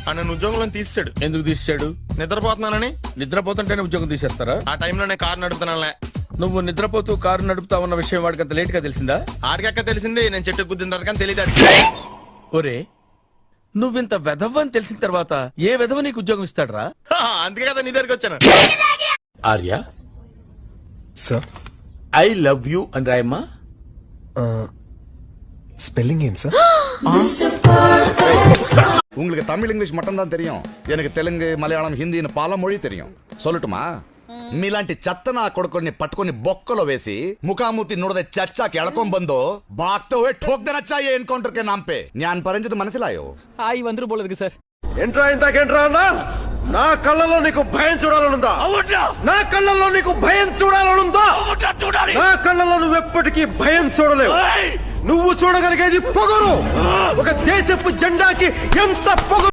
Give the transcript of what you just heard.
నన్ను ఉద్యోగంలో తీసాడు. ఎందుకు తీసాడు? నిద్రపోతున్నానని. నిద్రపోతుంటేనే ఉద్యోగం తీసేస్తారా? ఆ టైంలో నేను కారు నడుపుతున్నానులే. నువ్వు నిద్రపోతూ కారు నడుపుతా ఉన్న విషయం వాడికి అంత లేట్ గా తెలిసిందా? ఆడికక్క తెలిసింది, నేను చెట్టు గుద్దిన తర్వాత కానీ తెలియదు. ఒరే, నువ్వింత వెధవని తెలిసిన తర్వాత ఏ వెధవ నీకు ఉద్యోగం ఇస్తాడరా? అందుకే కదా నీ దగ్గరికి వచ్చాను. Arya, sir, I love you అని రాయమ్మా. ஸ்பெல்லிங் ஏன் சார்? உங்களுக்கு தமிழ் இங்கிலீஷ் மட்டும் தான் தெரியும். எனக்கு தெலுங்கு మలయాళం హిందీ పాల మொழி தெரியும். சொல்லட்டுమా? మీలాంటి చెత్త నా కొడుకుని పట్టుకొని బొక్కలో వేసి ముఖాముతి ನುಡದೆ ಚಚ್ಚಾಕಿ ಎಳ್ಕೊಂಡ್ ಬಂದು ಬಾಗ್ತಾ ಹೋಗಿ ಠೋಕ್ ದೇನಾ चाहिए एनकाउंटर के नाम पे. ஞான் பரஞ்சது మనసిలాయో. ఆయి 100 రూపాయలకి సార్. ఎంట్రా ఇంతకేంట్రా అన్నా? నా కళ్ళలో నీకు భయం చూడాలనుందా? నా కళ్ళలో నీకు భయం చూడాలనుందా? నా కళ్ళలో నువ్వు ఎప్పటికీ భయం చూడలేవు. నువ్వు చూడగలిగేది పొగరు. ఒక దేశపు జెండాకి ఎంత పొగరు